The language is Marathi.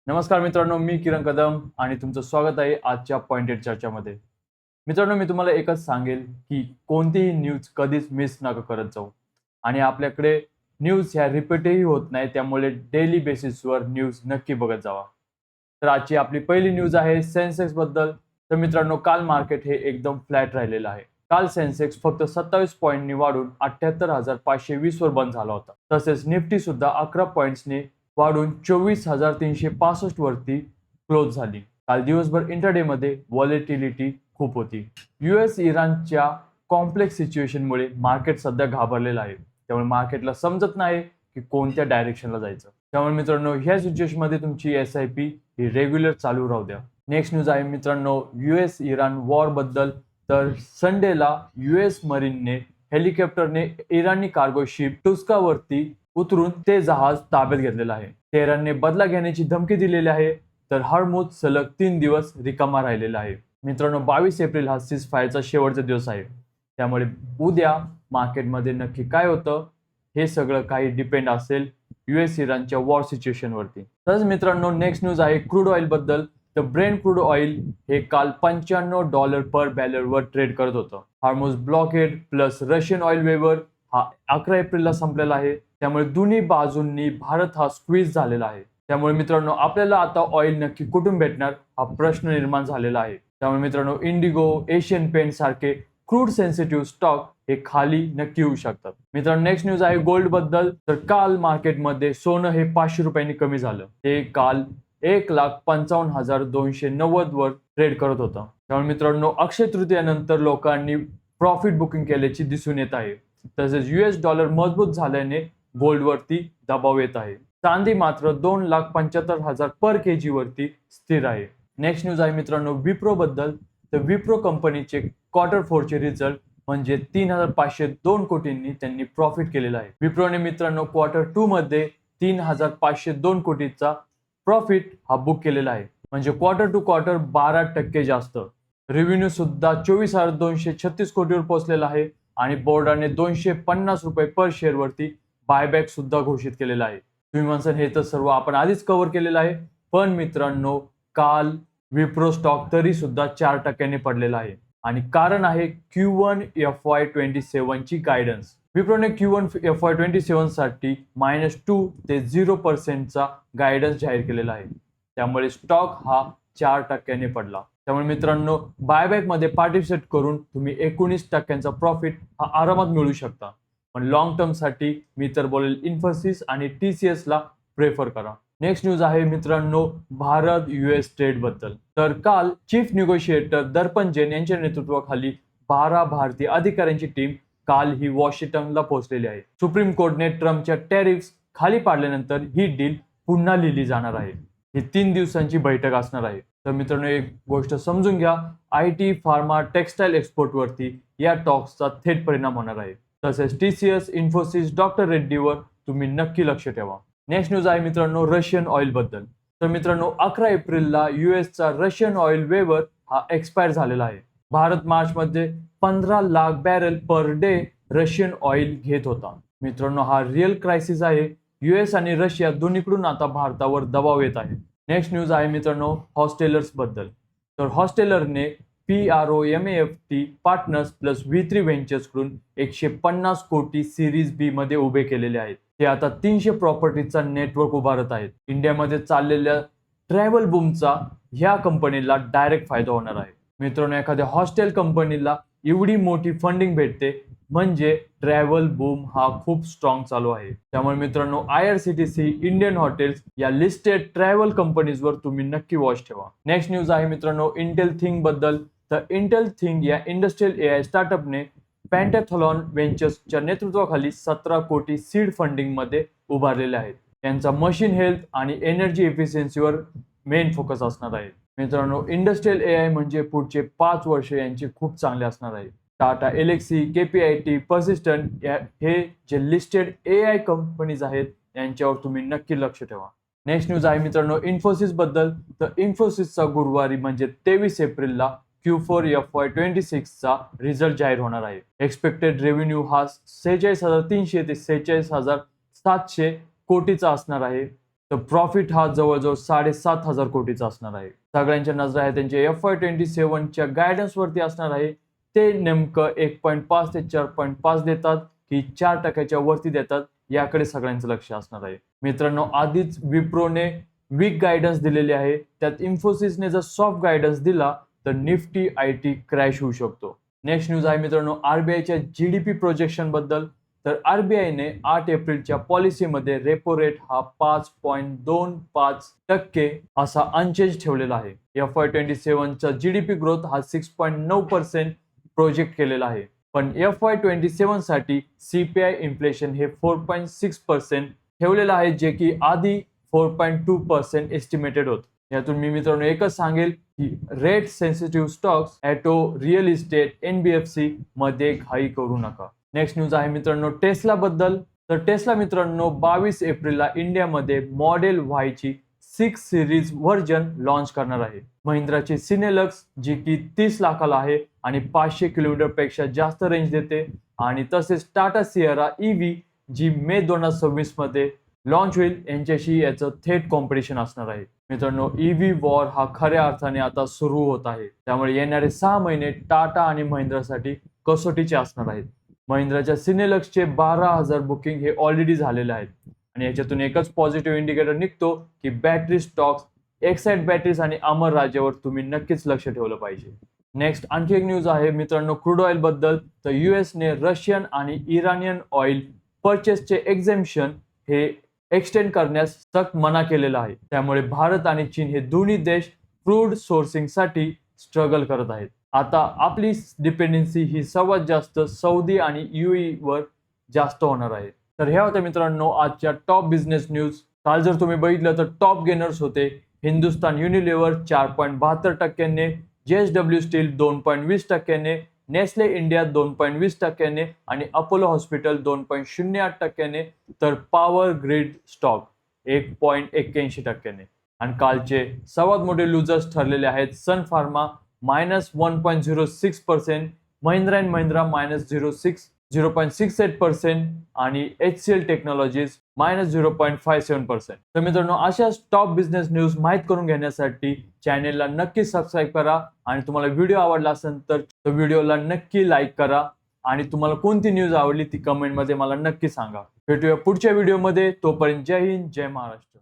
नमस्कार मित्रांनो, मी किरण कदम आणि तुमचं स्वागत आहे आजच्या पॉइंटेड चर्चामध्ये. मित्रांनो, मी तुम्हाला एकच सांगेल की कोणतीही न्यूज कधीच मिस नका करत जाऊ. आणि आपल्याकडे न्यूज ह्या रिपीटही होत नाही, त्यामुळे डेली बेसिसवर न्यूज नक्की बघत जावा. तर आजची आपली पहिली न्यूज आहे सेन्सेक्स बद्दल. तर मित्रांनो, काल मार्केट हे एकदम फ्लॅट राहिलेलं आहे. काल सेन्सेक्स फक्त 27 पॉईंटनी वाढून 78,520 वर बंद झाला होता. तसेच निफ्टी सुद्धा 11 पॉईंट्सनी वाढून 24,365 वरती क्लोज झाली. काल दिवसभर इंट्राडेमध्ये व्हॉलेटिलिटी खूप होती. US इराणच्या कॉम्प्लेक्स सिच्युएशनमुळे मार्केट सध्या घाबरलेलं आहे. त्यामुळे मार्केटला समजत नाही की कोणत्या डायरेक्शनला जायचं. त्यामुळे मित्रांनो, ह्या सिच्युएशनमध्ये तुमची SIP ही रेग्युलर चालू राहू द्या. नेक्स्ट न्यूज आहे मित्रांनो US इराण वॉर बद्दल. तर संडेला US मरीनने हेलिकॉप्टरने इराणी कार्गो शिप टुस्कावरती उतरून ते जहाज ताब्यात घेतलेलं आहे. तेहरानने बदला घेण्याची धमकी दिलेली आहे. तर हर्मुझ सलग 3 दिवस रिकामा राहिलेला आहे. मित्रांनो, 22 एप्रिल हा सीजफायरचा शेवटचा दिवस आहे. त्यामुळे उद्या मार्केटमध्ये नक्की काय होतं हे सगळं काही डिपेंड असेल US इराणच्या वॉर सिच्युएशनवरती. तसंच मित्रांनो, नेक्स्ट न्यूज आहे क्रूड ऑइल बद्दल. तर ब्रेंट क्रूड ऑइल हे काल $95 पर बॅरलवर ट्रेड करत होतं. हर्मुझ ब्लॉकेड प्लस रशियन ऑइल वेवर हा 11 एप्रिलला संपलेला आहे. त्यामुळे दोन्ही बाजूंनी भारत हा स्क्वीज झालेला आहे. त्यामुळे मित्रांनो, आपल्याला आता ऑइल नक्की कुठून भेटणार हा प्रश्न निर्माण झालेला आहे. त्यामुळे मित्रांनो, इंडिगो, एशियन पेंट सारखे क्रूड सेन्सिटिव्ह स्टॉक हे खाली नक्की येऊ शकतात. मित्रांनो, नेक्स्ट न्यूज आहे गोल्ड बद्दल. तर काल मार्केटमध्ये सोनं हे 500 रुपयांनी कमी झालं. ते काल 1,55,290 वर ट्रेड करत होतं. त्यामुळे मित्रांनो, अक्षय तृतीयानंतर लोकांनी प्रॉफिट बुकिंग केल्याची दिसून येत आहे. तसेच US डॉलर मजबूत झाल्याने गोल्डवरती दबाव येत आहे. चांदी मात्र 2,75,000 पर केजी वरती स्थिर आहे. नेक्स्ट न्यूज आहे मित्रांनो विप्रो बद्दल. तर विप्रो कंपनीचे Q4 चे रिझल्ट म्हणजे 3,502 कोटींनी त्यांनी प्रॉफिट केलेला आहे. विप्रोने मित्रांनो Q2 मध्ये 3,502 कोटीचा प्रॉफिट हा बुक केलेला आहे. म्हणजे क्वार्टर टू क्वार्टर 12% जास्त. रेव्हेन्यू सुद्धा 24,236 कोटीवर पोहोचलेला आहे. आणि बोर्डाने 250 रुपये पर शेअर वरती बायबॅक सुद्धा घोषित केलेला आहे. तुम्ही म्हणसान हे तर सर्व आपण आधीच कव्हर केलेलं आहे. पण मित्रांनो, काल विप्रो स्टॉक तरी सुद्धा 4% पडलेला आहे. आणि कारण आहे Q1 FY27 ची गायडन्स. विप्रोने Q1 FY27 साठी -2 ते 0% चा गायडन्स जाहीर केलेला आहे. त्यामुळे स्टॉक हा 4% पडला. त्यामुळे मित्रांनो, बायबॅक मध्ये पार्टिसिपेट करून तुम्ही 19% प्रॉफिट हा आरामात मिळू शकता. पण लॉंग टर्म साठी मी तर बोलेल इन्फोसिस आणि TCS ला प्रेफर करा. नेक्स्ट न्यूज आहे मित्रांनो भारत US ट्रेड बद्दल. तर काल चीफ निगोशिएटर दर्पण जैन यांच्या नेतृत्वाखाली 12 भारतीय अधिकाऱ्यांची टीम काल ही वॉशिंग्टनला पोहोचलेली आहे. सुप्रीम कोर्टने ट्रम्पच्या टॅरिफ्स खाली पाडल्यानंतर ही डील पुन्हा लिहिली जाणार आहे. ही 3 दिवसांची बैठक असणार आहे. तर मित्रांनो, एक गोष्ट समजून घ्या, IT, फार्मा, टेक्सटाईल एक्सपोर्ट वरती या टॉक्सचा थेट परिणाम होणार आहे. तसेच TCS, इन्फोसिस, डॉक्टर रेड्डीवर तुम्ही नक्की लक्ष ठेवा. नेक्स्ट न्यूज आहे मित्रांनो रशियन ऑइल बद्दल. तर मित्रांनो, 11 एप्रिलला US चा रशियन ऑइल वेवर हा एक्सपायर झालेला आहे. भारत मार्च मध्ये 15 lakh barrel per day Russian oil घेत होता. मित्रांनो, हा रिअल क्रायसिस आहे. US आणि रशिया दोन्हीकडून आता भारतावर दबाव येत आहे. नेक्स्ट न्यूज आहे मित्रांनो हॉस्टेलर्स बद्दल. तर हॉस्टेलरने PROMAFT partners plus V3 ventures कडून 150 कोटी सिरीज B मध्ये उभे केलेले आहेत. ते आता 300 प्रॉपर्टीचा नेटवर्क उभारत आहेत. इंडियामध्ये चाललेल्या ट्रॅव्हल बूमचा ह्या कंपनीला डायरेक्ट फायदा होणार आहे. मित्रांनो, एखाद्या हॉस्टेल कंपनीला एवढी मोठी फंडिंग भेटते म्हणजे ट्रॅव्हल बूम हा खूप स्ट्रॉंग चालू आहे. त्यामुळे मित्रांनो, IRCTC, इंडियन हॉटेल्स या लिस्टेड ट्रॅव्हल कंपनीजवर तुम्ही नक्की वॉच ठेवा. नेक्स्ट न्यूज आहे मित्रांनो इंटेल थिंक बद्दल. तर इंटेल थिंक या इंडस्ट्रियल AI स्टार्टअपने पेंटाथलॉन व्हेंचर्सच्या नेतृत्वाखाली 17 कोटी सीड फंडिंग मध्ये उभारलेले आहेत. त्यांचा मशीन हेल्थ आणि एनर्जी एफिशियन्सीवर मेन फोकस असणार आहे. मित्रांनो, इंडस्ट्रियल AI म्हणजे पुढचे 5 वर्ष यांचे खूप चांगले असणार आहे. टाटा एलेक्सी, KPIT, पर्सिस्टंट हे जे लिस्टेड AI कंपनीज आहेत यांच्यावर तुम्ही नक्की लक्ष ठेवा. नेक्स्ट न्यूज आहे मित्रांनो इन्फोसिस बद्दल. तर इन्फोसिसचा गुरुवारी म्हणजे 23 एप्रिलला Q4 FY26 चा रिझल्ट जाहीर होणार आहे. एक्सपेक्टेड रेव्हेन्यू हा 46,300 ते 46,700 कोटीचा असणार आहे. तर प्रॉफिट हा जवळजवळ 7,500 कोटीचा असणार आहे. सगळ्यांच्या नजर आहे त्यांचे FY27च्या गायडन्स वरती असणार आहे. ते नेमकं 1.5 ते 4.5 देतात की 4% वरती देतात, याकडे सगळ्यांचं लक्ष असणार आहे. मित्रांनो, आधीच विप्रोने वीक गायडन्स दिलेले आहे. त्यात इन्फोसिसने जर सॉफ्ट गायडन्स दिला तर निफ्टी IT क्रॅश होऊ शकतो. नेक्स्ट न्यूज आहे मित्रांनो RBIच्या GDP प्रोजेक्शन बद्दल. तर RBIने 8 एप्रिलच्या पॉलिसीमध्ये रेपो रेट हा 5.25% असा अनचेंज ठेवलेला आहे. FY27चा GDP ग्रोथ हा 6.9% प्रोजेक्ट केलेला आहे. पण FY27 साठी CPI इन्फ्लेशन हे 4.6% ठेवलेलं आहे, जे की आधी 4.2% एस्टिमेटेड होत. यातून मी मित्रांनो एकच सांगेल की rate sensitive stocks auto, real estate, NBFC मध्ये घाई करू नका. नेक्स्ट न्यूज आहे मित्रांनो टेस्ला बद्दल. तर टेस्ला मित्रांनो 22 एप्रिलला इंडियामध्ये मॉडेल Y ची 6 सिरीज व्हर्जन लॉन्च करणार आहे. महिंद्राची सिनेलक्स जी की 30 लाखाला आहे आणि 500 किलोमीटर पेक्षा जास्त रेंज देते, आणि तसेच टाटा सियरा EV जी मे 2026 मध्ये लॉन्च होईल, यांच्याशी याचं थेट कॉम्पिटिशन असणार आहे. मित्रांनो, EV वॉर हा खऱ्या अर्थाने आता सुरू होत आहे. त्यामुळे येणारे 6 महिने टाटा आणि महिंद्रासाठी कसोटीचे असणार आहेत. महिंद्राच्या सिनेलक्सचे 12,000 बुकिंग हे ऑलरेडी झालेले आहेत, आणि याच्यातून एकच पॉझिटिव्ह इंडिकेटर निघतो की बॅटरी स्टॉक्स, एक्साइट बॅटरीज आणि अमर राजावर तुम्ही नक्कीच लक्ष ठेवलं पाहिजे. नेक्स्ट आणखी एक न्यूज आहे मित्रांनो क्रूड ऑइल बद्दल. तर युएसने रशियन आणि इराणियन ऑइल परचेसचे एक्झेम्पशन हे एक्सटेंड करण्यास सक्त मना केलेला आहे. त्यामुळे भारत आणि चीन हे दोन्ही देश क्रूड सोर्सिंगसाठी स्ट्रगल करत आहेत. आता आपली डिपेंडन्सी ही सर्वात जास्त सौदी आणि UAE वर जास्त होणार आहे. तर ह्या होत्या मित्रांनो आजच्या टॉप बिझनेस न्यूज. काल जर तुम्ही बघितलं तर टॉप गेनर्स होते हिंदुस्तान युनिलिव्हर 4.72%ने, JSW स्टील 2.20%ने, नेस्ले इंडिया 2.20%ने आणि अपोलो हॉस्पिटल 2.08%ने, तर पॉवर ग्रिड स्टॉक 1.81%ने. आणि कालचे सर्वात मोठे लुजर्स ठरलेले आहेत सन फार्मा -1.06%, महिंद्रा अँड महिंद्रा -0.68% आणि HCL टेक्नॉलॉजीज -0.57%. तर मित्रांनो, अशाच टॉप बिझनेस न्यूज माहीत करून घेण्यासाठी चॅनेलला नक्की सबस्क्राईब करा, आणि तुम्हाला व्हिडिओ आवडला असेल तर व्हिडिओला नक्की लाईक करा, आणि तुम्हाला कोणती न्यूज आवडली ती कमेंटमध्ये मला नक्की सांगा. भेटूया पुढच्या व्हिडिओमध्ये. तोपर्यंत जय हिंद, जय महाराष्ट्र.